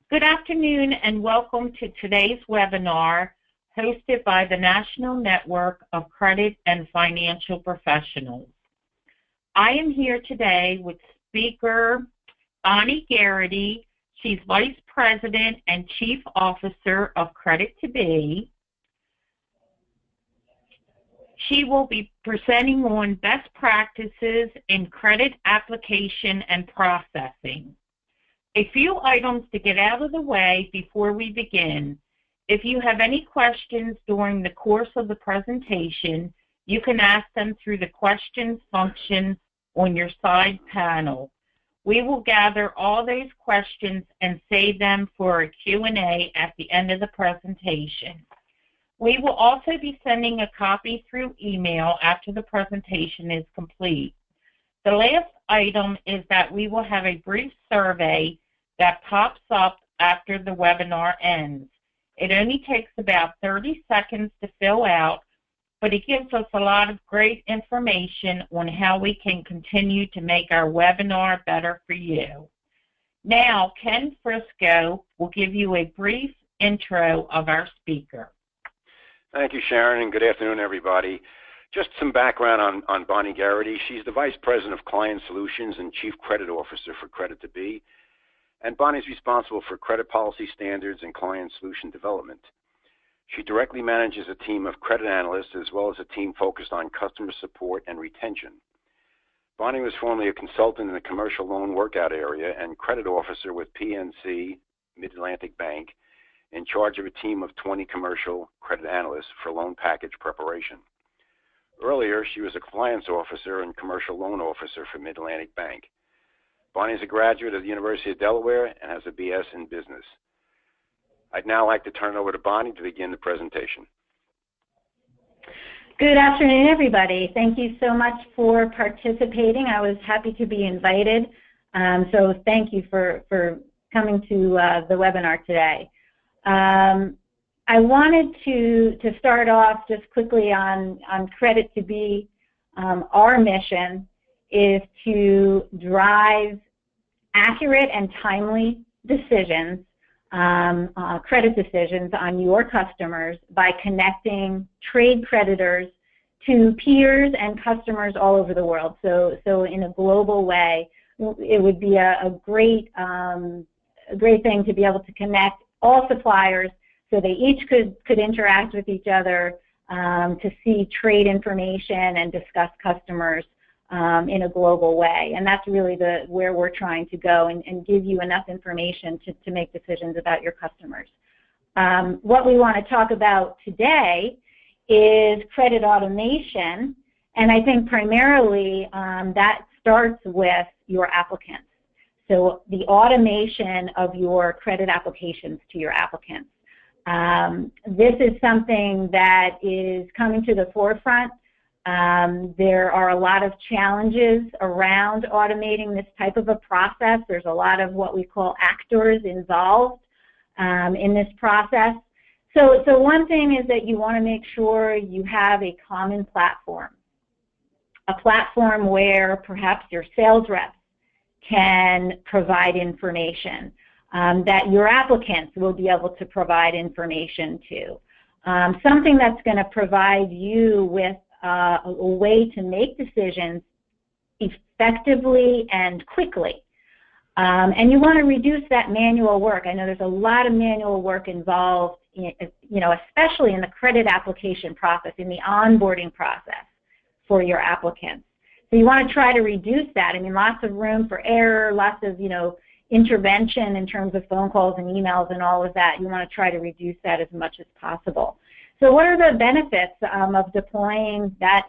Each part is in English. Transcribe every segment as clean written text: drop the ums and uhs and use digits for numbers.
Good afternoon and welcome to today's webinar hosted by the National Network of Credit and Financial Professionals. I am here today with speaker Bonnie Garrity. She's Vice President and Chief Officer of Credit to Be. She will be presenting on best practices in credit application and processing. A few items to get out of the way before we begin. If you have any questions during the course of the presentation, you can ask them through the questions function on your side panel. We will gather all those questions and save them for a Q&A at the end of the presentation. We will also be sending a copy through email after the presentation is complete. The last item is that we will have a brief survey that pops up after the webinar ends. It only takes about 30 seconds to fill out, but it gives us a lot of great information on how we can continue to make our webinar better for you. Now, Ken Frisco will give you a brief intro of our speaker. Thank you, Sharon, and good afternoon, everybody. Just some background on Bonnie Garrity. She's the Vice President of Client Solutions and Chief Credit Officer for Credit to Be. And Bonnie's responsible for credit policy standards and client solution development. She directly manages a team of credit analysts as well as a team focused on customer support and retention. Bonnie was formerly a consultant in the commercial loan workout area and credit officer with PNC Mid-Atlantic Bank, in charge of a team of 20 commercial credit analysts for loan package preparation. Earlier, she was a compliance officer and commercial loan officer for Mid-Atlantic Bank. Bonnie is a graduate of the University of Delaware and has a BS in business. I'd now like to turn it over to Bonnie to begin the presentation. Good afternoon, everybody. Thank you so much for participating. I was happy to be invited, so thank you for coming to the webinar today. I wanted to start off just quickly on Credit to Be. Our mission is to drive accurate and timely decisions, credit decisions on your customers by connecting trade creditors to peers and customers all over the world. So in a global way, it would be a great thing to be able to connect all suppliers so they each could interact with each other to see trade information and discuss customers in a global way. And that's really where we're trying to go and give you enough information to make decisions about your customers. What we want to talk about today is credit automation, and I think primarily that starts with your applicants. So the automation of your credit applications to your applicants. This is something that is coming to the forefront. There are a lot of challenges around automating this type of a process. There's a lot of what we call actors involved in this process. So one thing is that you want to make sure you have a common platform, a platform where perhaps your sales reps can provide information, that your applicants will be able to provide information to. Something that's going to provide you with a way to make decisions effectively and quickly. And you want to reduce that manual work. I know there's a lot of manual work involved, especially in the credit application process, in the onboarding process for your applicants. So you want to try to reduce that. I mean, lots of room for error, lots of, intervention in terms of phone calls and emails and all of that. You want to try to reduce that as much as possible. So what are the benefits of deploying that,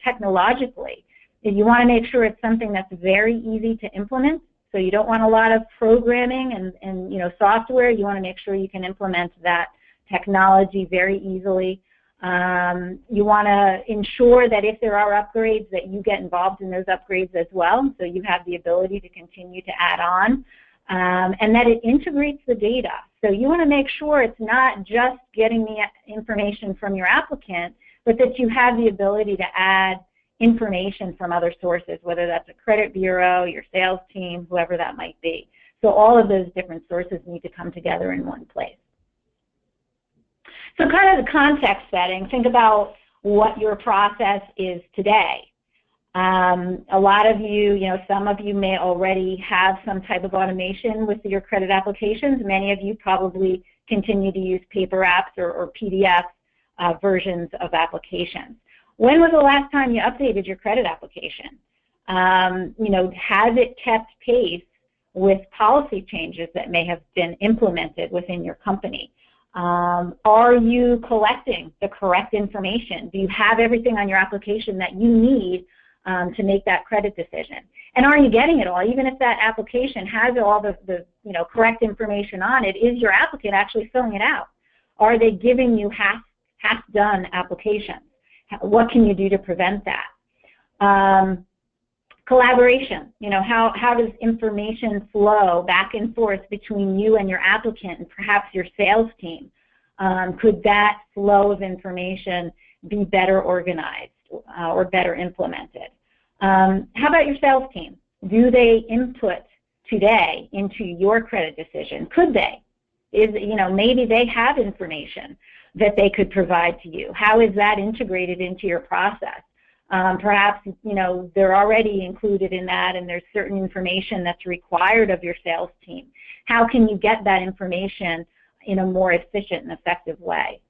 technologically? You want to make sure it's something that's very easy to implement. So you don't want a lot of programming and software. You want to make sure you can implement that technology very easily. You want to ensure that if there are upgrades that you get involved in those upgrades as well, so you have the ability to continue to add on, and that it integrates the data. So you want to make sure it's not just getting the information from your applicant, but that you have the ability to add information from other sources, whether that's a credit bureau, your sales team, whoever that might be. So all of those different sources need to come together in one place. So kind of the context setting, think about what your process is today. A lot of you, some of you may already have some type of automation with your credit applications. Many of you probably continue to use paper apps or PDF versions of applications. When was the last time you updated your credit application? Has it kept pace with policy changes that may have been implemented within your company? Are you collecting the correct information? Do you have everything on your application that you need to make that credit decision? And are you getting it all? Even if that application has all the correct information on it, is your applicant actually filling it out? Are they giving you half-done applications? What can you do to prevent that? Collaboration, how does information flow back and forth between you and your applicant and perhaps your sales team? Could that flow of information be better organized or better implemented? How about your sales team? Do they input today into your credit decision? Could they? Maybe they have information that they could provide to you. How is that integrated into your process? Perhaps, they're already included in that and there's certain information that's required of your sales team. How can you get that information in a more efficient and effective way?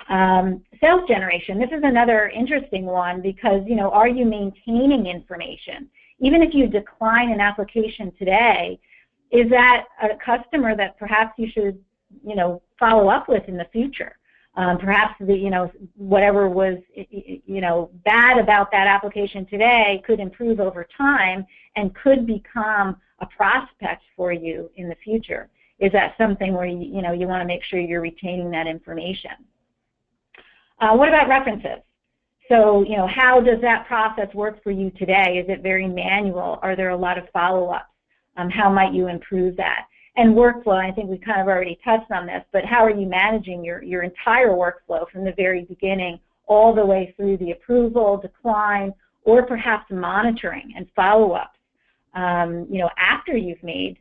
Sales generation, this is another interesting one because, are you maintaining information? Even if you decline an application today, is that a customer that perhaps you should, follow up with in the future? Perhaps whatever was bad about that application today could improve over time and could become a prospect for you in the future. Is that something where you want to make sure you're retaining that information? What about references? So how does that process work for you today? Is it very manual? Are there a lot of follow-ups? How might you improve that? And workflow, I think we kind of already touched on this, but how are you managing your entire workflow from the very beginning all the way through the approval, decline, or perhaps monitoring and follow-ups, after you've made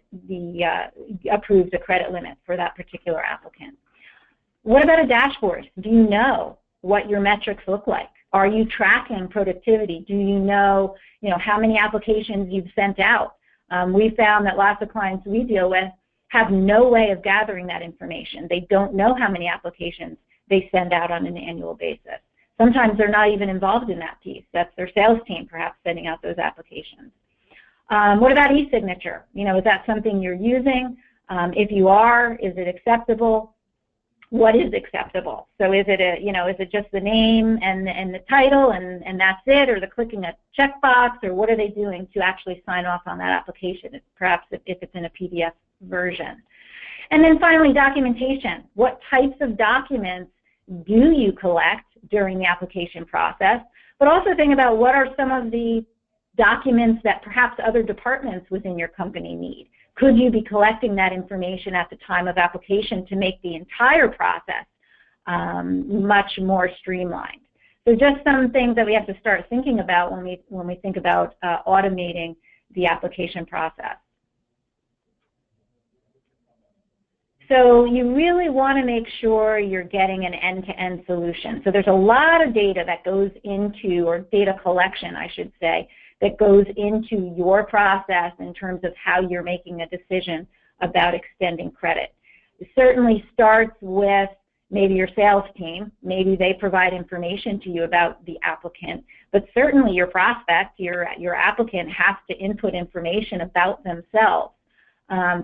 approved the credit limit for that particular applicant? What about a dashboard? Do you know what your metrics look like? Are you tracking productivity? Do you know, how many applications you've sent out? We found that lots of clients we deal with have no way of gathering that information. They don't know how many applications they send out on an annual basis. Sometimes they're not even involved in that piece. That's their sales team perhaps sending out those applications. What about e-signature? Is that something you're using? If you are, is it acceptable? What is acceptable? So is it is it just the name and the title and that's it, or the clicking a checkbox, or what are they doing to actually sign off on that application? Perhaps if it's in a PDF version. And then finally, documentation. What types of documents do you collect during the application process? But also think about what are some of the documents that perhaps other departments within your company need. Could you be collecting that information at the time of application to make the entire process much more streamlined? So just some things that we have to start thinking about when we think about automating the application process. So you really want to make sure you're getting an end-to-end solution. So there's a lot of data that goes into, or data collection, I should say, that goes into your process in terms of how you're making a decision about extending credit. It certainly starts with maybe your sales team. Maybe they provide information to you about the applicant, but certainly your prospect, your applicant has to input information about themselves.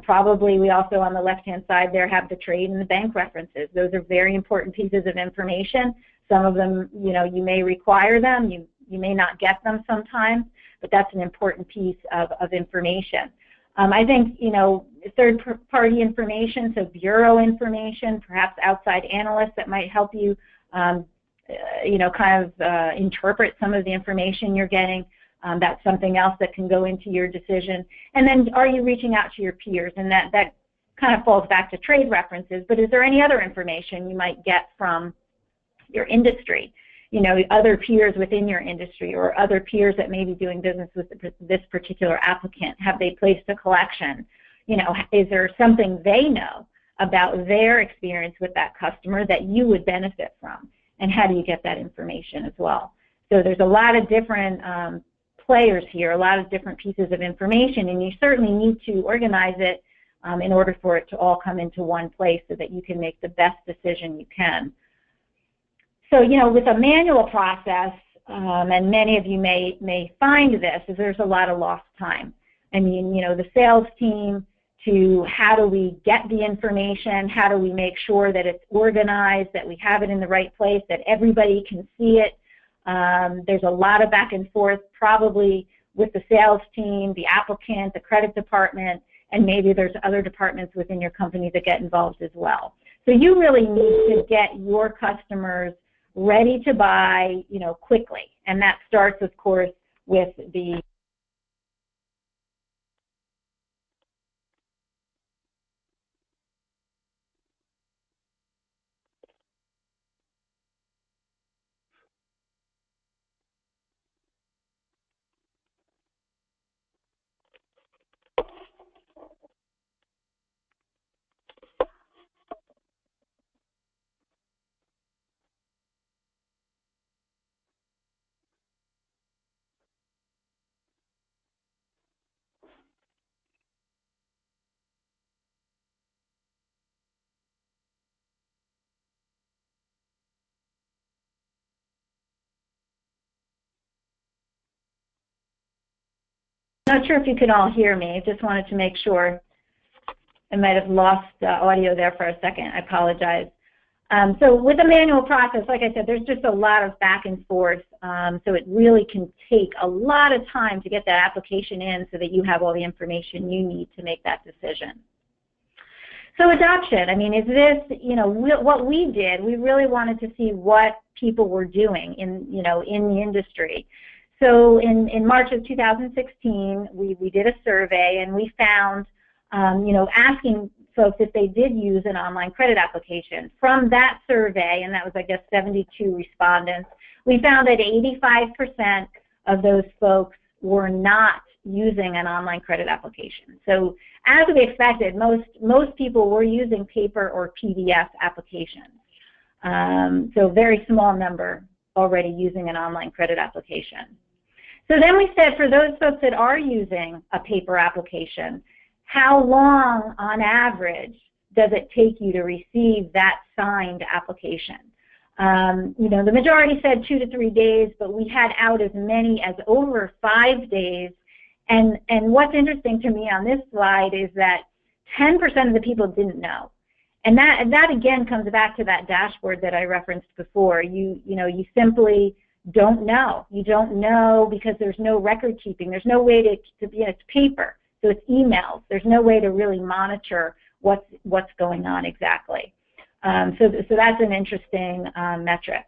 Probably we also on the left-hand side there have the trade and the bank references. Those are very important pieces of information. Some of them, you may require them, you may not get them sometimes, but that's an important piece of information. I think, third-party information, so bureau information, perhaps outside analysts that might help you, interpret some of the information you're getting. That's something else that can go into your decision. And then are you reaching out to your peers? And that kind of falls back to trade references, but is there any other information you might get from your industry? Other peers within your industry or other peers that may be doing business with this particular applicant. Have they placed a collection? You know, is there something they know about their experience with that customer that you would benefit from? And how do you get that information as well? So there's a lot of different players here, a lot of different pieces of information, and you certainly need to organize it in order for it to all come into one place so that you can make the best decision you can. So, you know, with a manual process, and many of you may find this, is there's a lot of lost time. I mean, you know, the sales team to how do we get the information, how do we make sure that it's organized, that we have it in the right place, that everybody can see it. There's a lot of back and forth probably with the sales team, the applicant, the credit department, and maybe there's other departments within your company that get involved as well. So you really need to get your customers ready to buy, you know, quickly. And that starts, of course, with the not sure if you can all hear me. I just wanted to make sure. I might have lost audio there for a second. I apologize. So with a manual process, like I said, there's just a lot of back and forth. So it really can take a lot of time to get that application in so that you have all the information you need to make that decision. So adoption, I mean, is this, you know, what we did, we really wanted to see what people were doing in, you know, in the industry. So in March of 2016, we did a survey and we found, you know, asking folks if they did use an online credit application. From that survey, and that was, I guess, 72 respondents, we found that 85% of those folks were not using an online credit application. So as we expected, most people were using paper or PDF applications. So very small number already using an online credit application. So then we said for those folks that are using a paper application, how long on average does it take you to receive that signed application? You know, the majority said 2 to 3 days, but we had out as many as over 5 days. And what's interesting to me on this slide is that 10% of the people didn't know. And that again comes back to that dashboard that I referenced before. You know, you simply don't know. You don't know because there's no record keeping. There's no way to it's paper, so it's emails. There's no way to really monitor what's going on exactly. So that's an interesting metric.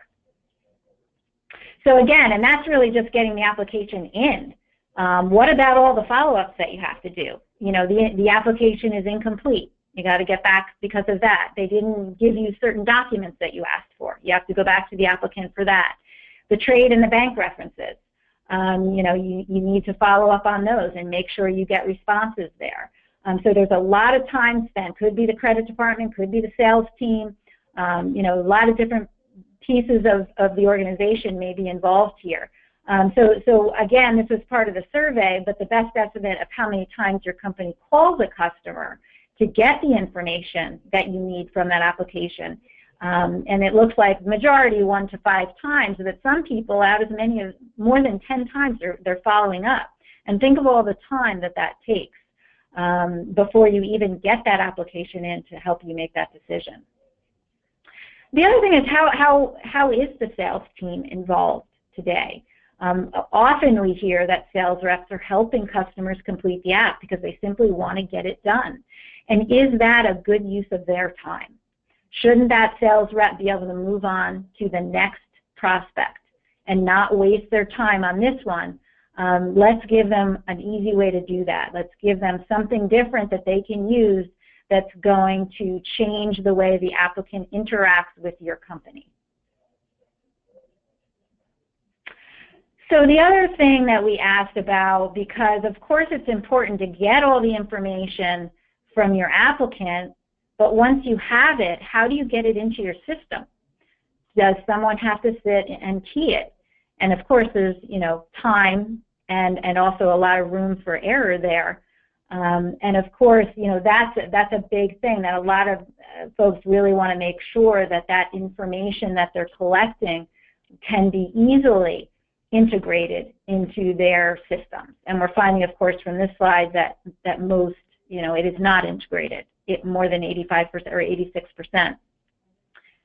So again, and that's really just getting the application in. What about all the follow-ups that you have to do? You know, the application is incomplete. You got to get back because of that. They didn't give you certain documents that you asked for. You have to go back to the applicant for that. The trade and the bank references, you know, you need to follow up on those and make sure you get responses there. So there's a lot of time spent. Could be the credit department, could be the sales team. You know, a lot of different pieces of the organization may be involved here. So again, this was part of the survey, but the best estimate of how many times your company calls a customer to get the information that you need from that application. And it looks like majority 1 to 5 times, but some people out as many as more than 10 times they're following up. And think of all the time that takes before you even get that application in to help you make that decision. The other thing is how is the sales team involved today? Often we hear that sales reps are helping customers complete the app because they simply want to get it done. And is that a good use of their time? Shouldn't that sales rep be able to move on to the next prospect and not waste their time on this one? Let's give them an easy way to do that. Let's give them something different that they can use that's going to change the way the applicant interacts with your company. So the other thing that we asked about, because of course it's important to get all the information from your applicant, but once you have it, how do you get it into your system? Does someone have to sit and key it? And of course, there's, you know, time and also a lot of room for error there. And of course, you know, that's a big thing that a lot of folks really want to make sure that that information that they're collecting can be easily integrated into their systems. And we're finding, of course, from this slide that most, you know, it is not integrated. More than 85% or 86%.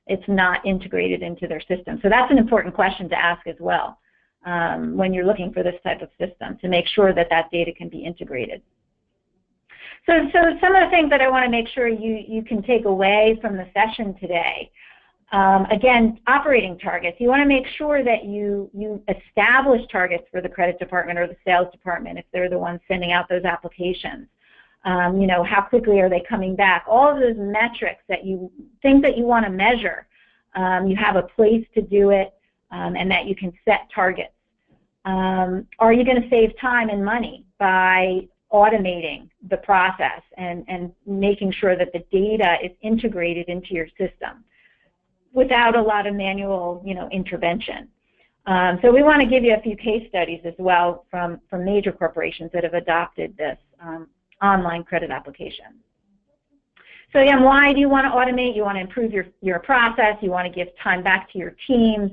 It's not integrated into their system. So that's an important question to ask as well when you're looking for this type of system, to make sure that that data can be integrated. So some of the things that I want to make sure you can take away from the session today, again, operating targets. You want to make sure that you establish targets for the credit department or the sales department if they're the ones sending out those applications. You know, how quickly are they coming back? All of those metrics things that you want to measure, you have a place to do it, and that you can set targets. Are you going to save time and money by automating the process and making sure that the data is integrated into your system without a lot of manual, you know, intervention? So we want to give you a few case studies as well from major corporations that have adopted this online credit application. So again, why do you want to automate? You want to improve your process. You want to give time back to your teams.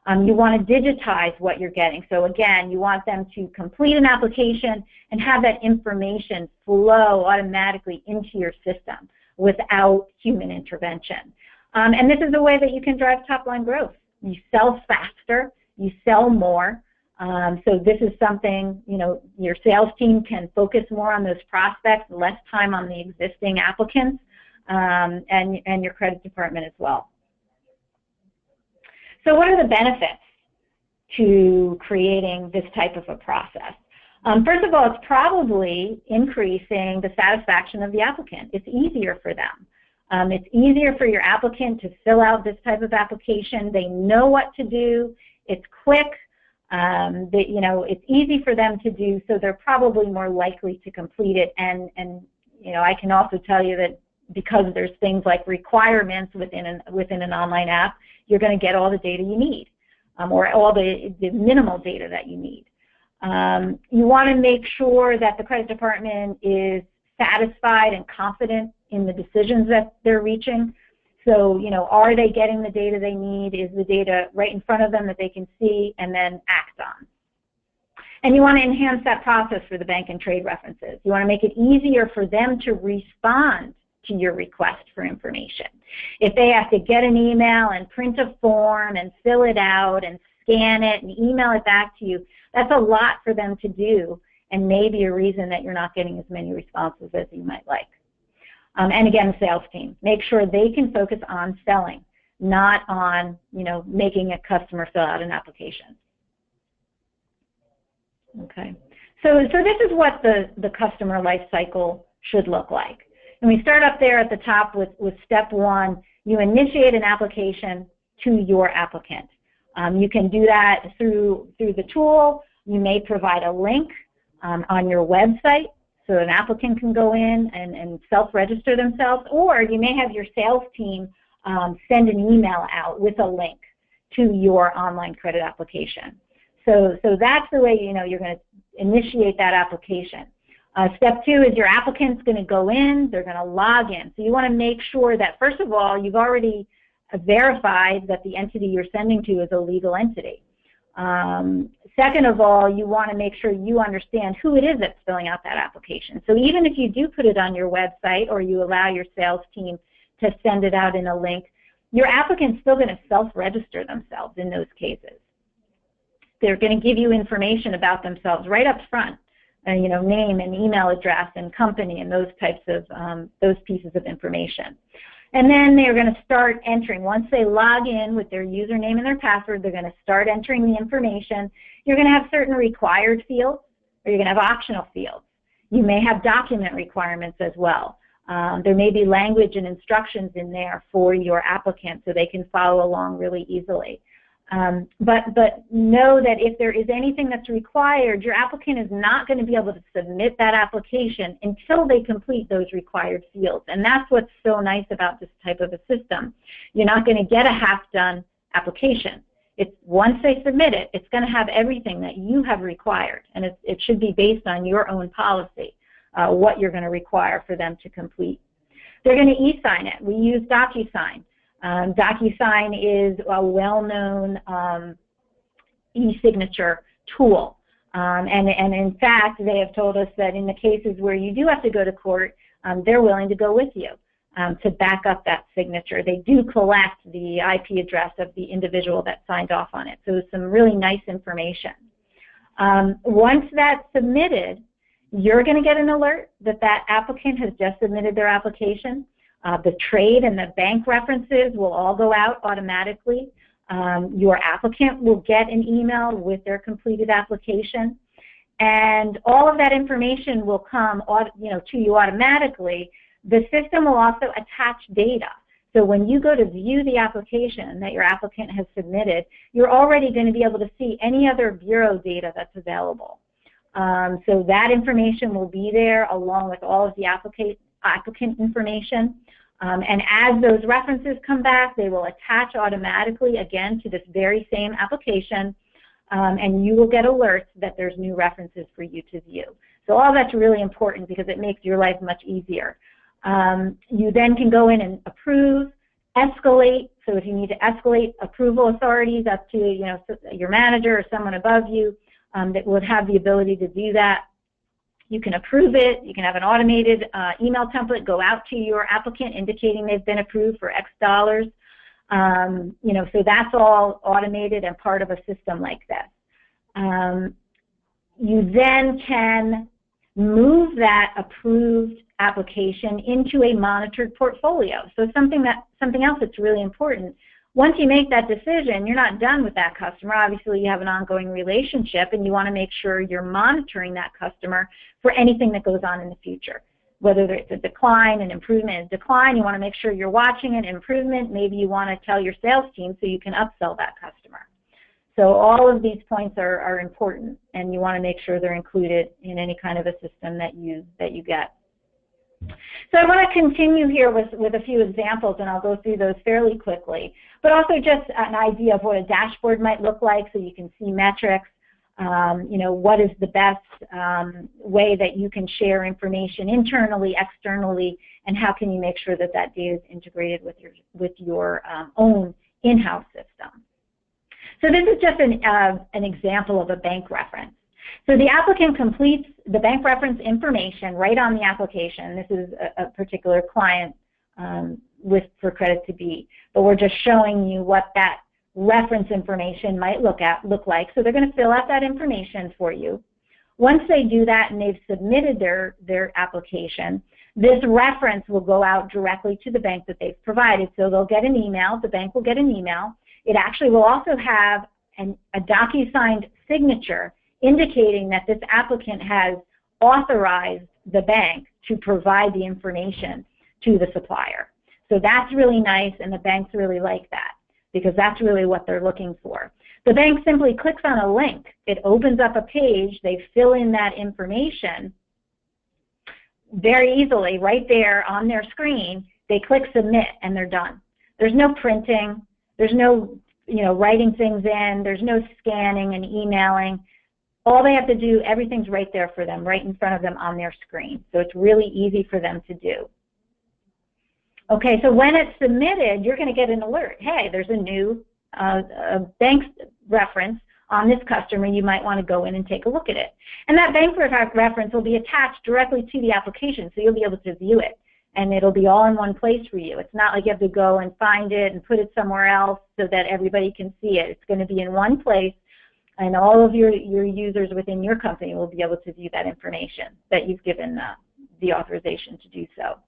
You want to digitize what you're getting. So again, you want them to complete an application and have that information flow automatically into your system without human intervention. And this is a way that you can drive top-line growth. You sell faster, you sell more. So this is something, you know, your sales team can focus more on those prospects, less time on the existing applicants, and your credit department as well. So what are the benefits to creating this type of a process? First of all, it's probably increasing the satisfaction of the applicant. It's easier for them. It's easier for your applicant to fill out this type of application. They know what to do. It's quick. You know, it's easy for them to do, so they're probably more likely to complete it. And you know, I can also tell you that because there's things like requirements within an online app, you're going to get all the data you need, or all the minimal data that you need. You want to make sure that the credit department is satisfied and confident in the decisions that they're reaching. So, you know, are they getting the data they need? Is the data right in front of them that they can see and then act on? And you want to enhance that process for the bank and trade references. You want to make it easier for them to respond to your request for information. If they have to get an email and print a form and fill it out and scan it and email it back to you, that's a lot for them to do, and maybe a reason that you're not getting as many responses as you might like. And again, the sales team, make sure they can focus on selling, not on, you know, making a customer fill out an application. Okay, so this is what the customer life cycle should look like. And we start up there at the top with step one. You initiate an application to your applicant. You can do that through the tool. You may provide a link on your website, so an applicant can go in and self-register themselves, or you may have your sales team send an email out with a link to your online credit application. So that's the way, you know, you're going to initiate that application. Step two is your applicant's going to go in, they're going to log in. So you want to make sure that, first of all, you've already verified that the entity you're sending to is a legal entity. Second of all, you want to make sure you understand who it is that's filling out that application. So even if you do put it on your website or you allow your sales team to send it out in a link, your applicant's still going to self-register themselves in those cases. They're going to give you information about themselves right up front, you know, name and email address and company and those types of, those pieces of information. And then they're going to start entering. Once they log in with their username and their password, they're going to start entering the information. You're going to have certain required fields, or you're going to have optional fields. You may have document requirements as well. There may be language and instructions in there for your applicant so they can follow along really easily. But know that if there is anything that's required, your applicant is not going to be able to submit that application until they complete those required fields. And that's what's so nice about this type of a system. You're not going to get a half-done application. It's once they submit it, it's going to have everything that you have required, and it should be based on your own policy, what you're going to require for them to complete. They're going to e-sign it. We use DocuSign. DocuSign is a well-known e-signature tool, and in fact, they have told us that in the cases where you do have to go to court, they're willing to go with you to back up that signature. They do collect the IP address of the individual that signed off on it, so some really nice information. Once that's submitted, you're going to get an alert that that applicant has just submitted their application. The trade and the bank references will all go out automatically. Your applicant will get an email with their completed application, and all of that information will come to you automatically. The system will also attach data. So when you go to view the application that your applicant has submitted, you're already going to be able to see any other bureau data that's available. So that information will be there along with all of the applicant information. And as those references come back, they will attach automatically again to this very same application, and you will get alerts that there's new references for you to view. So all that's really important because it makes your life much easier. You then can go in and approve, escalate. So if you need to escalate approval authorities up to your manager or someone above you that would have the ability to do that, you can approve it. You can have an automated email template go out to your applicant indicating they've been approved for X dollars. So that's all automated and part of a system like this. You then can move that approved application into a monitored portfolio. So something else that's really important. Once you make that decision, you're not done with that customer. Obviously, you have an ongoing relationship, and you want to make sure you're monitoring that customer for anything that goes on in the future. Whether it's a decline, an improvement, a decline, you want to make sure you're watching an improvement. Maybe you want to tell your sales team so you can upsell that customer. So all of these points are important, and you want to make sure they're included in any kind of a system that you get. So I want to continue here with a few examples, and I'll go through those fairly quickly, but also just an idea of what a dashboard might look like so you can see metrics, what is the best way that you can share information internally, externally, and how can you make sure that that data is integrated with your own in-house system. So this is just an example of a bank reference. So the applicant completes the bank reference information right on the application. This is a particular client for credit to be, but we're just showing you what that reference information might look like. So they're going to fill out that information for you. Once they do that and they've submitted their application, this reference will go out directly to the bank that they've provided. So they'll get an email. The bank will get an email. It actually will also have a DocuSigned signature indicating that this applicant has authorized the bank to provide the information to the supplier. So that's really nice, and the banks really like that because that's really what they're looking for. The bank simply clicks on a link. It opens up a page. They fill in that information very easily right there on their screen. They click submit, and they're done. There's no printing. There's no writing things in. There's no scanning and emailing. All they have to do, everything's right there for them, right in front of them on their screen. So it's really easy for them to do. Okay, so when it's submitted, you're going to get an alert. Hey, there's a new bank reference on this customer. You might want to go in and take a look at it. And that bank reference will be attached directly to the application, so you'll be able to view it. And it'll be all in one place for you. It's not like you have to go and find it and put it somewhere else so that everybody can see it. It's going to be in one place, and all of your users within your company will be able to view that information that you've given the authorization to do so.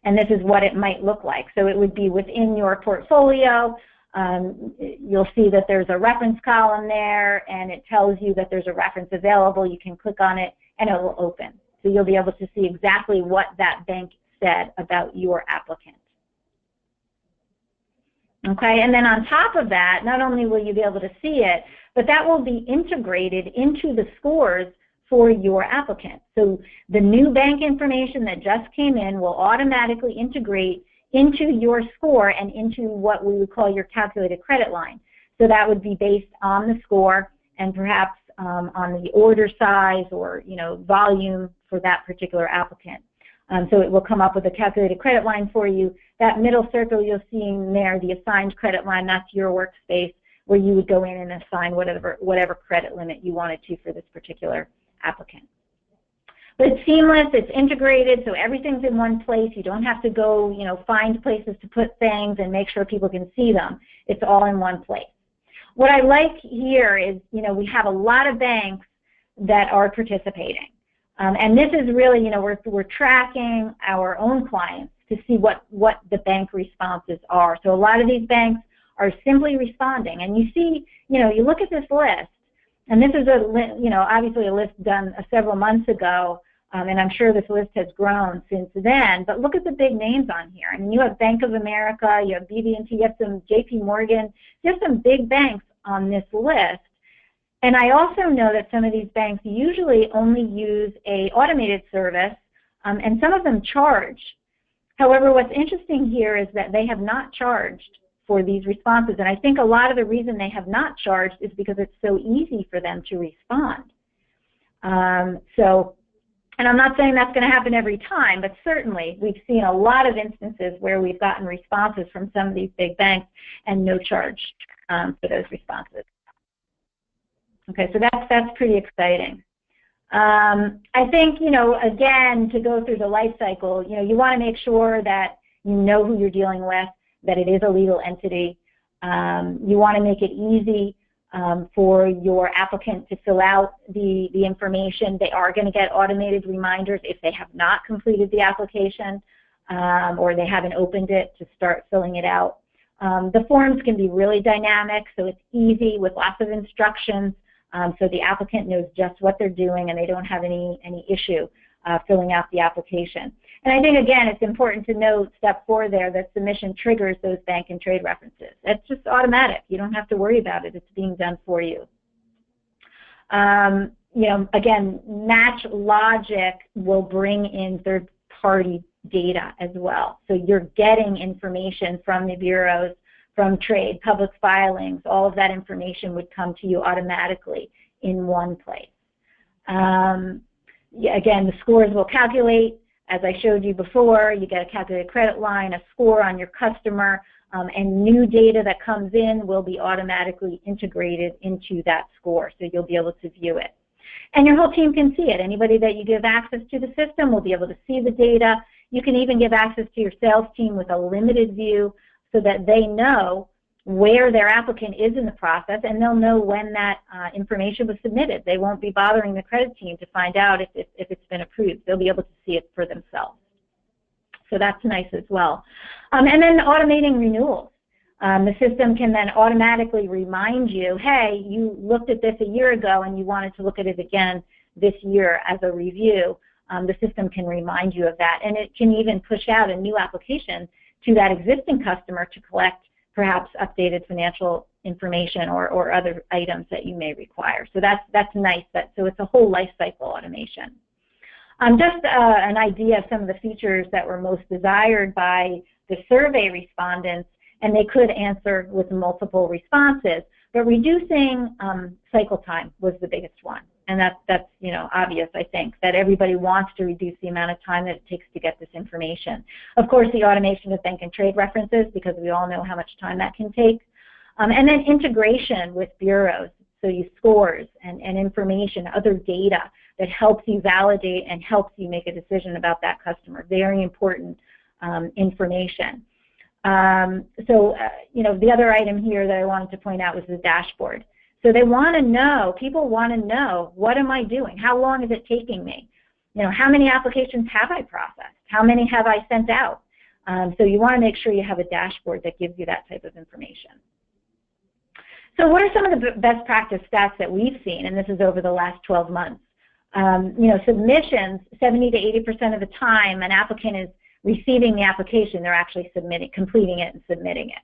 And this is what it might look like. So it would be within your portfolio. You'll see that there's a reference column there, and it tells you that there's a reference available. You can click on it, and it will open. So you'll be able to see exactly what that bank said about your applicant. Okay, and then on top of that, not only will you be able to see it, but that will be integrated into the scores for your applicant. So the new bank information that just came in will automatically integrate into your score and into what we would call your calculated credit line. So that would be based on the score and perhaps on the order size or volume for that particular applicant. So it will come up with a calculated credit line for you. That middle circle you're seeing there, the assigned credit line, that's your workspace where you would go in and assign whatever credit limit you wanted to for this particular applicant. But it's seamless, it's integrated, so everything's in one place. You don't have to go, find places to put things and make sure people can see them. It's all in one place. What I like here is, we have a lot of banks that are participating. And this is really, we're tracking our own clients to see what the bank responses are. So a lot of these banks are simply responding. And you see, you look at this list, and this is obviously a list done several months ago, and I'm sure this list has grown since then, but look at the big names on here. I mean, you have Bank of America, you have BB&T, you have some JP Morgan, you have some big banks on this list. And I also know that some of these banks usually only use an automated service, and some of them charge. However, what's interesting here is that they have not charged for these responses, and I think a lot of the reason they have not charged is because it's so easy for them to respond. And I'm not saying that's going to happen every time, but certainly we've seen a lot of instances where we've gotten responses from some of these big banks and no charge for those responses. Okay, so that's pretty exciting. I think, again, to go through the life cycle, you want to make sure that you know who you're dealing with, that it is a legal entity. You want to make it easy for your applicant to fill out the information. They are going to get automated reminders if they have not completed the application or they haven't opened it to start filling it out. The forms can be really dynamic, so it's easy with lots of instructions, so the applicant knows just what they're doing and they don't have any issue filling out the application. And I think, again, it's important to note, step 4 there, that submission triggers those bank and trade references. It's just automatic. You don't have to worry about it. It's being done for you. Again, Match Logic will bring in third-party data as well. So you're getting information from the bureaus, from trade, public filings. All of that information would come to you automatically in one place. Again, the scores will calculate. As I showed you before, you get a calculated credit line, a score on your customer, and new data that comes in will be automatically integrated into that score, so you'll be able to view it. And your whole team can see it. Anybody that you give access to the system will be able to see the data. You can even give access to your sales team with a limited view so that they know where their applicant is in the process, and they'll know when that information was submitted. They won't be bothering the credit team to find out if it's been approved. They'll be able to see it for themselves. So that's nice as well. And then automating renewals. The system can then automatically remind you, hey, you looked at this a year ago and you wanted to look at it again this year as a review. The system can remind you of that, and it can even push out a new application to that existing customer to collect perhaps updated financial information or other items that you may require. So that's nice. So it's a whole life cycle automation. Just an idea of some of the features that were most desired by the survey respondents, and they could answer with multiple responses, but reducing cycle time was the biggest one. And that's obvious, I think, that everybody wants to reduce the amount of time that it takes to get this information. Of course, the automation of bank and trade references, because we all know how much time that can take. And then integration with bureaus, so you scores and information, other data that helps you validate and helps you make a decision about that customer. Very important information. The other item here that I wanted to point out was the dashboard. So they want to know, people want to know, what am I doing? How long is it taking me? How many applications have I processed? How many have I sent out? So you want to make sure you have a dashboard that gives you that type of information. So what are some of the best practice stats that we've seen? And this is over the last 12 months. Submissions, 70 to 80% of the time an applicant is receiving the application, they're actually completing it and submitting it.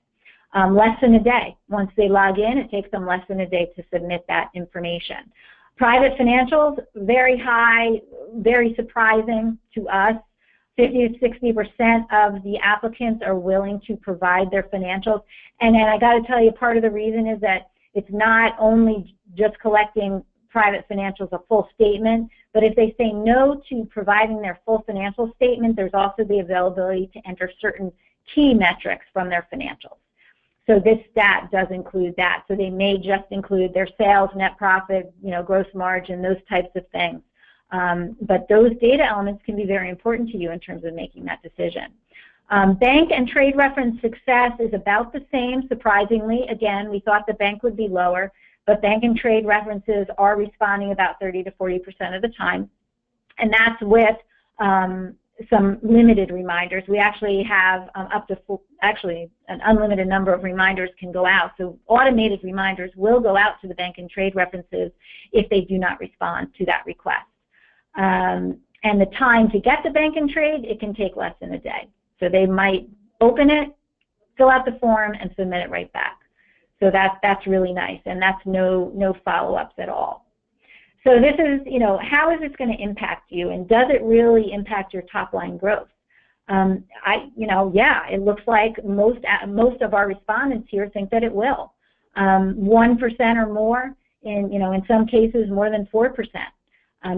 less than a day. Once they log in, it takes them less than a day to submit that information. Private financials, very high, very surprising to us. 50 to 60% of the applicants are willing to provide their financials. And then I got to tell you, part of the reason is that it's not only just collecting private financials, a full statement, but if they say no to providing their full financial statement, there's also the availability to enter certain key metrics from their financials. So this stat does include that. So they may just include their sales, net profit, gross margin, those types of things. But those data elements can be very important to you in terms of making that decision. Bank and trade reference success is about the same, surprisingly. Again, we thought the bank would be lower, but bank and trade references are responding about 30 to 40% of the time. And that's with some limited reminders. We actually have up to an unlimited number of reminders can go out. So automated reminders will go out to the bank and trade references if they do not respond to that request. And the time to get the bank and trade, it can take less than a day. So they might open it, fill out the form, and submit it right back. So that's really nice, and that's no follow-ups at all. So this is, how is this going to impact you, and does it really impact your top-line growth? Yeah, it looks like most of our respondents here think that it will. 1% or more, in some cases more than 4%.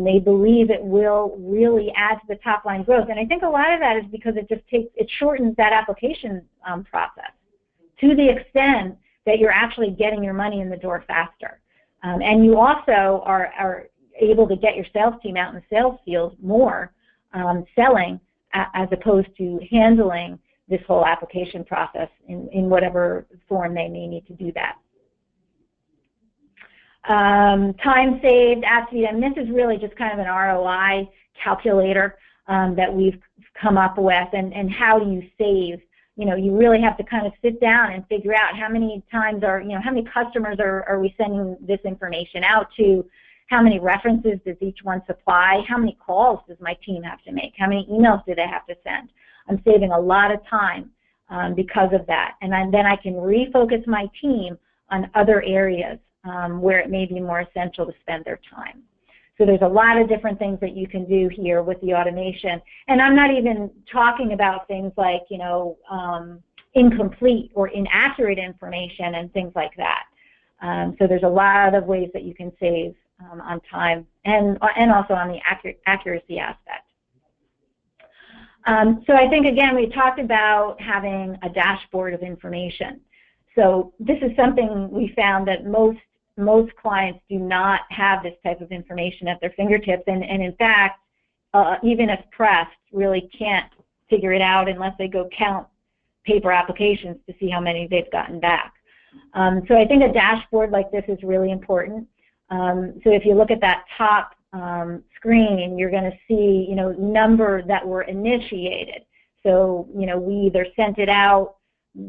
They believe it will really add to the top-line growth, and I think a lot of that is because it shortens that application process to the extent that you're actually getting your money in the door faster. And you also are able to get your sales team out in the sales field more selling as opposed to handling this whole application process in whatever form they may need to do that. Time saved, and this is really just kind of an ROI calculator that we've come up with, and how do you save? You really have to kind of sit down and figure out how many times how many customers are we sending this information out to, how many references does each one supply, how many calls does my team have to make, how many emails do they have to send. I'm saving a lot of time because of that, and then I can refocus my team on other areas where it may be more essential to spend their time. So there's a lot of different things that you can do here with the automation. And I'm not even talking about things like, incomplete or inaccurate information and things like that. So there's a lot of ways that you can save on time and also on the accuracy aspect. So I think, again, we talked about having a dashboard of information. So this is something we found that most clients do not have this type of information at their fingertips, and in fact, even if pressed, really can't figure it out unless they go count paper applications to see how many they've gotten back. So I think a dashboard like this is really important. So if you look at that top screen, you're going to see, number that were initiated. So, we either sent it out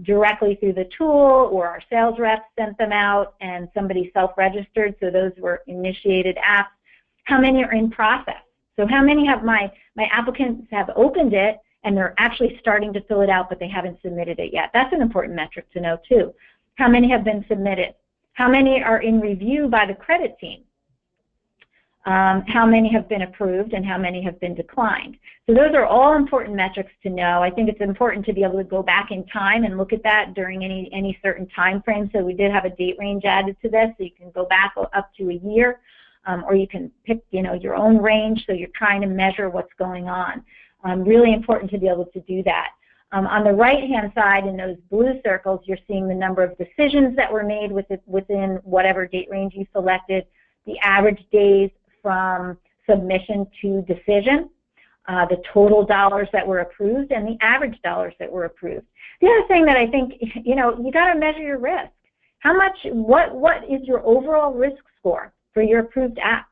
directly through the tool, or our sales reps sent them out and somebody self-registered, so those were initiated apps. How many are in process? So how many have my applicants have opened it and they're actually starting to fill it out, but they haven't submitted it yet? That's an important metric to know too. How many have been submitted? How many are in review by the credit team? How many have been approved and how many have been declined? So those are all important metrics to know. I think it's important to be able to go back in time and look at that during any certain time frame. So we did have a date range added to this, so you can go back up to a year, or you can pick your own range, so you're trying to measure what's going on. Really important to be able to do that. On the right-hand side, in those blue circles, you're seeing the number of decisions that were made within whatever date range you selected, the average days from submission to decision, the total dollars that were approved, and the average dollars that were approved. The other thing that I think, you got to measure your risk. How much, what is your overall risk score for your approved apps?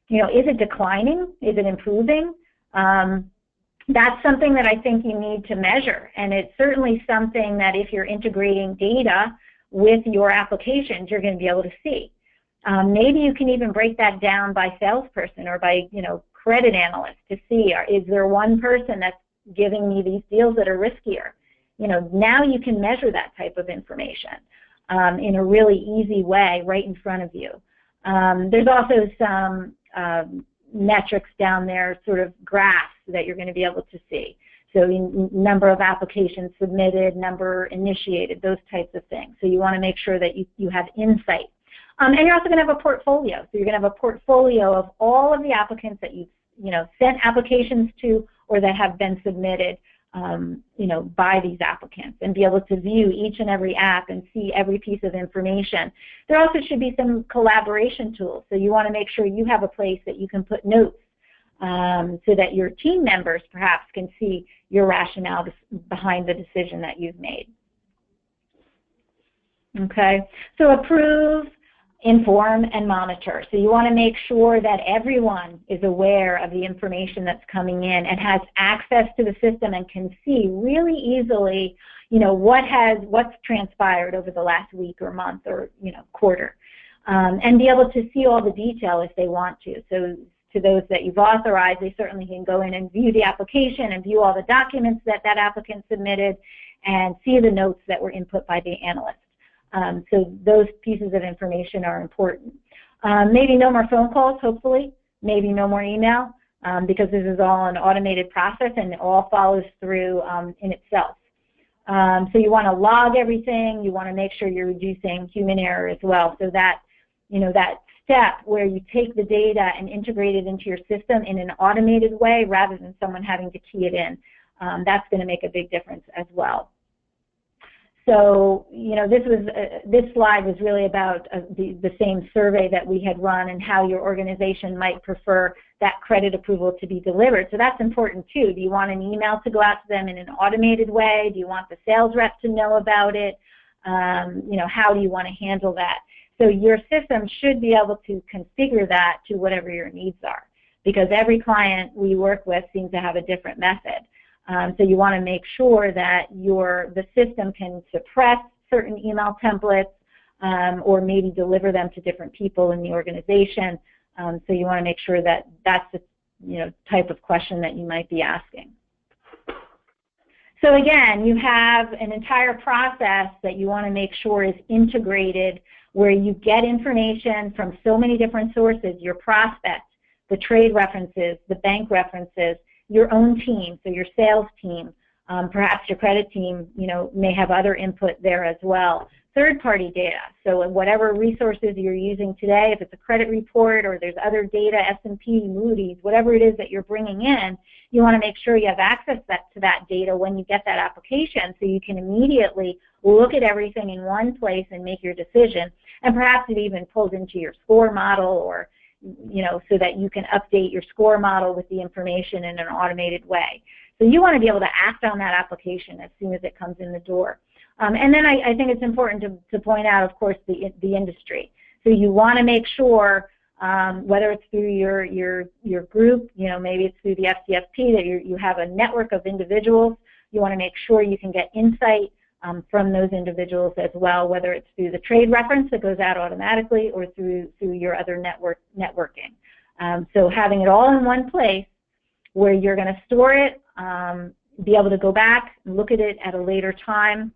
Is it declining? Is it improving? That's something that I think you need to measure, and it's certainly something that if you're integrating data with your applications, you're going to be able to see. Maybe you can even break that down by salesperson or by, credit analyst to see, is there one person that's giving me these deals that are riskier? now you can measure that type of information in a really easy way right in front of you. There's also some metrics down there, sort of graphs that you're going to be able to see. So number of applications submitted, number initiated, those types of things. So you want to make sure that you have insight. And you're also going to have a portfolio. So you're going to have a portfolio of all of the applicants that you've sent applications to or that have been submitted by these applicants, and be able to view each and every app and see every piece of information. There also should be some collaboration tools. So you want to make sure you have a place that you can put notes so that your team members perhaps can see your rationale behind the decision that you've made. Okay, so approve, inform, and monitor. So you want to make sure that everyone is aware of the information that's coming in and has access to the system and can see really easily, what's transpired over the last week or month or, quarter, and be able to see all the detail if they want to. So to those that you've authorized, they certainly can go in and view the application and view all the documents that applicant submitted and see the notes that were input by the analyst. So those pieces of information are important. Maybe no more phone calls, hopefully. Maybe no more email, because this is all an automated process and it all follows through in itself. So you want to log everything. You want to make sure you're reducing human error as well, so that that step where you take the data and integrate it into your system in an automated way rather than someone having to key it in. That's going to make a big difference as well. So, this slide was really about the same survey that we had run and how your organization might prefer that credit approval to be delivered. So that's important too. Do you want an email to go out to them in an automated way? Do you want the sales rep to know about it? How do you want to handle that? So your system should be able to configure that to whatever your needs are, because every client we work with seems to have a different method. So you want to make sure that the system can suppress certain email templates or maybe deliver them to different people in the organization. So you want to make sure that that's the type of question that you might be asking. So again, you have an entire process that you want to make sure is integrated, where you get information from so many different sources: your prospect, the trade references, the bank references, your own team, so your sales team, perhaps your credit team, may have other input there as well. Third-party data, so whatever resources you're using today, if it's a credit report or there's other data, S&P, Moody's, whatever it is that you're bringing in, you want to make sure you have access to that data when you get that application, so you can immediately look at everything in one place and make your decision, and perhaps it even pulls into your score model, or so that you can update your score model with the information in an automated way. So you want to be able to act on that application as soon as it comes in the door. And then I think it's important to point out, of course, the industry. So you want to make sure, whether it's through your group, maybe it's through the FCFP, that you have a network of individuals. You want to make sure you can get insight from those individuals as well, whether it's through the trade reference that goes out automatically or through your other networking. So having it all in one place where you're going to store it, be able to go back and look at it at a later time,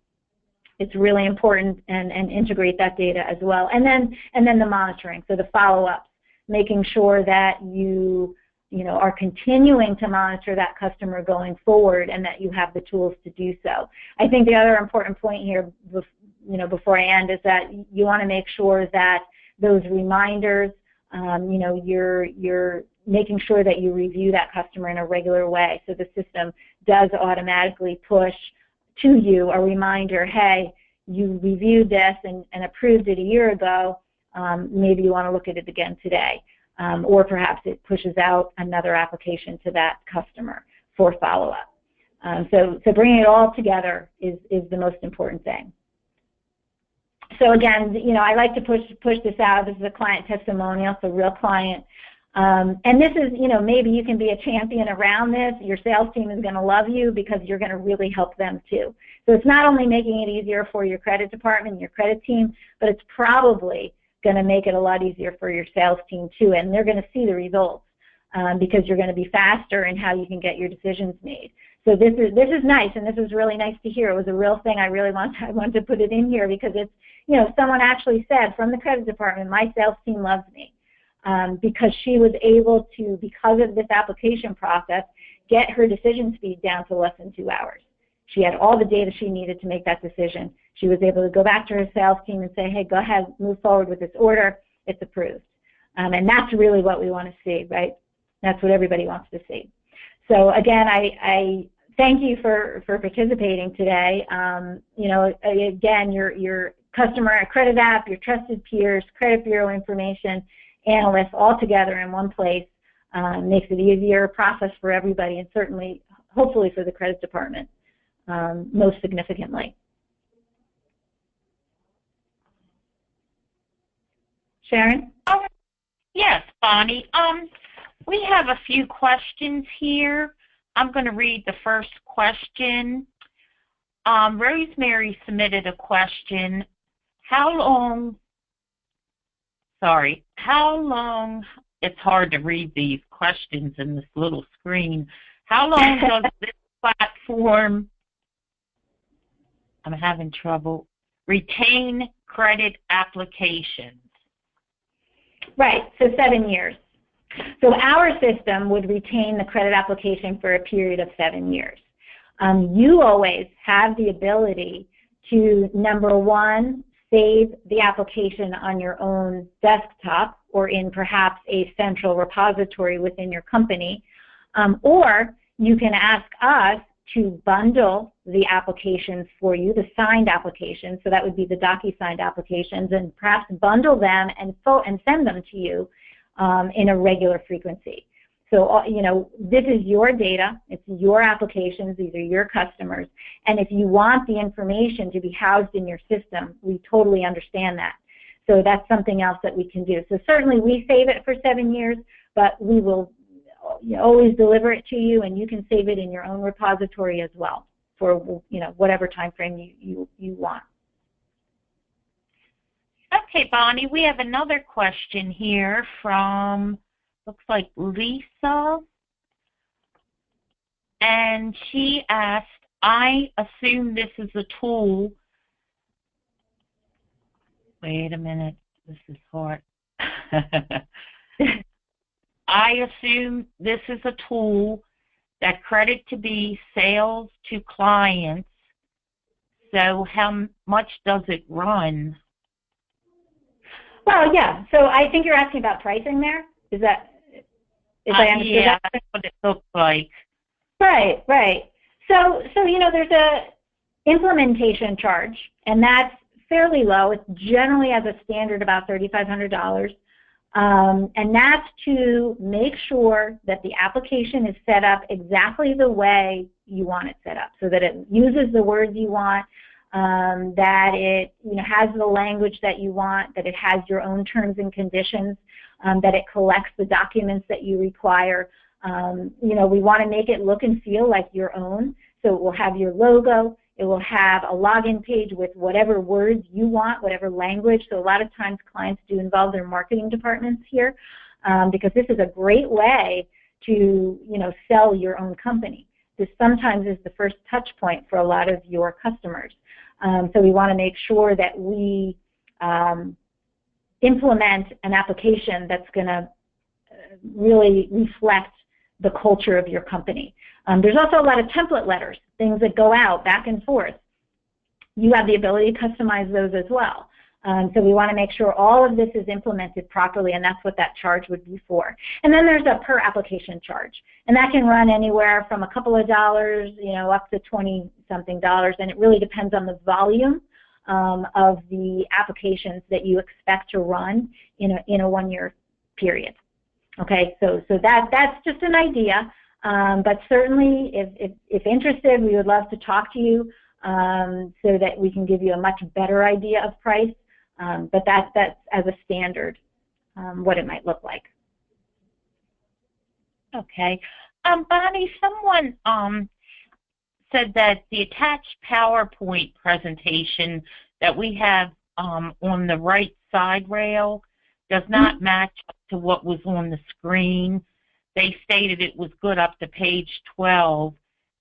it's really important, and integrate that data as well. And then the monitoring, so the follow-ups, making sure that you are continuing to monitor that customer going forward, and that you have the tools to do so. I think the other important point here, before I end, is that you want to make sure that those reminders, you're making sure that you review that customer in a regular way, so the system does automatically push to you a reminder: hey, you reviewed this and approved it a year ago, maybe you want to look at it again today. Or perhaps it pushes out another application to that customer for follow-up. So bringing it all together is the most important thing. So again, I like to push this out. This is a client testimonial, so real client. And this is, maybe you can be a champion around this. Your sales team is going to love you because you're going to really help them too. So it's not only making it easier for your credit department, your credit team, but it's probably going to make it a lot easier for your sales team too, and they're going to see the results because you're going to be faster in how you can get your decisions made. So this is nice, and this is really nice to hear. It was a real thing. I wanted to put it in here because it's, you know, someone actually said from the credit department, my sales team loves me, because she was able to, because of this application process, get her decision speed down to less than 2 hours. She had all the data she needed to make that decision. She was able to go back to her sales team and say, hey, go ahead, move forward with this order. It's approved. And that's really what we want to see, right? That's what everybody wants to see. So again, I thank you for participating today. You know, again, your customer credit app, your trusted peers, credit bureau information, analysts all together in one place makes it easier process for everybody, and certainly, hopefully, for the credit department, most significantly. Sharon? Yes, Bonnie. We have a few questions here. I'm going to read the first question. Rosemary submitted a question. How long, it's hard to read these questions in this little screen. How long does this platform, I'm having trouble, retain credit applications? Right, so 7 years. So our system would retain the credit application for a period of 7 years. You always have the ability to, number one, save the application on your own desktop or in perhaps a central repository within your company, or you can ask us to bundle the applications for you, the signed applications, so that would be the DocuSigned applications, and perhaps bundle them and send them to you in a regular frequency. So, you know, this is your data, it's your applications, these are your customers, and if you want the information to be housed in your system, we totally understand that. So that's something else that we can do. So certainly we save it for 7 years, but we will always deliver it to you, and you can save it in your own repository as well for, you know, whatever time frame you want. Okay, Bonnie, we have another question here from, looks like Lisa, and she asked, I assume this is a tool, wait a minute, this is hard. I assume this is a tool that credit to be sales to clients, so how much does it run? Well, yeah, so I think you're asking about pricing there? Is that, if I understood yeah, that? that's what it looks like. Right, right. So you know, there's a implementation charge, and that's fairly low. It's generally as a standard about $3,500. And that's to make sure that the application is set up exactly the way you want it set up, so that it uses the words you want, that it, you know, has the language that you want, that it has your own terms and conditions, that it collects the documents that you require. You know, we want to make it look and feel like your own, so it will have your logo, it will have a login page with whatever words you want, whatever language. So a lot of times clients do involve their marketing departments here, because this is a great way to, you know, sell your own company. This sometimes is the first touch point for a lot of your customers. So we want to make sure that we implement an application that's going to really reflect the culture of your company. There's also a lot of template letters, things that go out back and forth. You have the ability to customize those as well. So we want to make sure all of this is implemented properly, and that's what that charge would be for. And then there's a per application charge, and that can run anywhere from a couple of dollars, you know, up to $20-something, and it really depends on the volume of the applications that you expect to run in a 1 year period. Okay, so that's just an idea, but certainly if interested, we would love to talk to you so that we can give you a much better idea of price, but that's as a standard what it might look like. Okay. Bonnie, someone said that the attached PowerPoint presentation that we have on the right side rail does not match up to what was on the screen. they stated it was good up to page 12,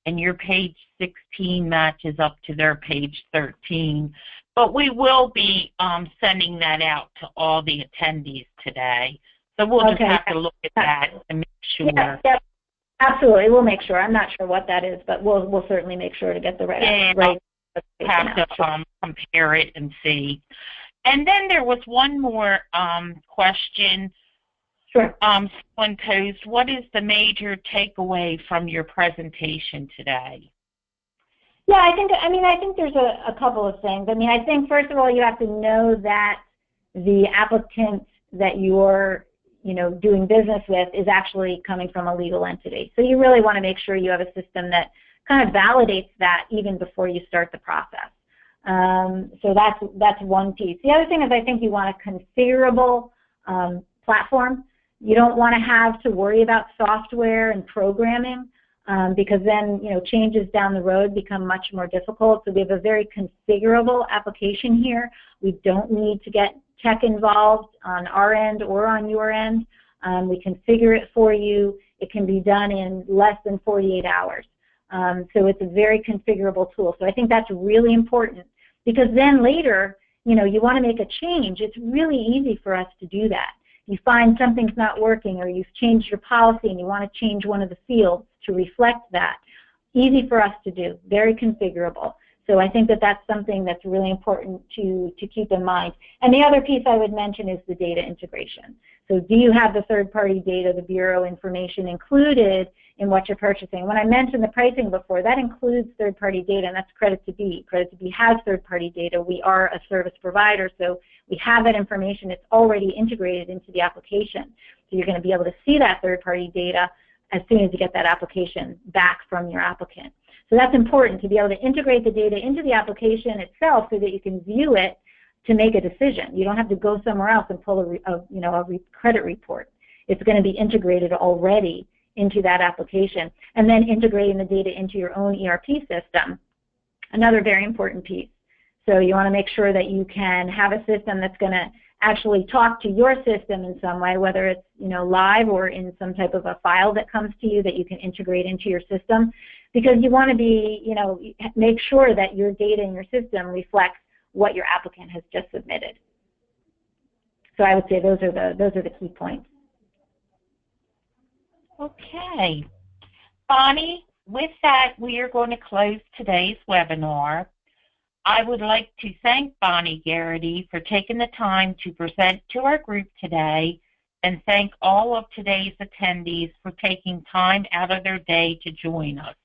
and your page 16 matches up to their page 13. But we will be sending that out to all the attendees today. So we'll just have to look at that and make sure. Yeah, absolutely. We'll make sure. I'm not sure what that is, but we'll certainly make sure to get the right. Have to compare it and see. And then there was one more question. Sure. Someone posed, what is the major takeaway from your presentation today? Yeah, I think there's a couple of things. I think, first of all, you have to know that the applicant that you're doing business with is actually coming from a legal entity. So you really want to make sure you have a system that kind of validates that even before you start the process. So that's one piece. The other thing is I think you want a configurable platform. You don't want to have to worry about software and programming because then changes down the road become much more difficult. So we have a very configurable application here. We don't need to get tech involved on our end or on your end. We configure it for you. It can be done in less than 48 hours. So it's a very configurable tool. So I think that's really important because then later, you want to make a change. It's really easy for us to do that. You find something's not working or you've changed your policy and you want to change one of the fields to reflect that. Easy for us to do, very configurable. So I think that that's something that's really important to keep in mind. And the other piece I would mention is the data integration. So do you have the third-party data, the bureau information included in what you're purchasing? When I mentioned the pricing before, that includes third-party data, and that's Credit to Be. Credit to Be has third-party data. We are a service provider, so we have that information. It's already integrated into the application. So you're going to be able to see that third-party data as soon as you get that application back from your applicant. So that's important to be able to integrate the data into the application itself so that you can view it to make a decision. You don't have to go somewhere else and pull a credit report. It's going to be integrated already into that application. And then integrating the data into your own ERP system, another very important piece. So you want to make sure that you can have a system that's going to actually talk to your system in some way, whether it's live or in some type of a file that comes to you that you can integrate into your system, because you want to be, make sure that your data in your system reflects what your applicant has just submitted. So I would say those are the key points. Okay, Bonnie. With that, we are going to close today's webinar. I would like to thank Bonnie Garrity for taking the time to present to our group today, and thank all of today's attendees for taking time out of their day to join us.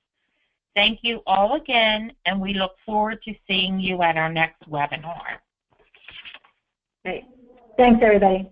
Thank you all again, and we look forward to seeing you at our next webinar. Great. Thanks, everybody.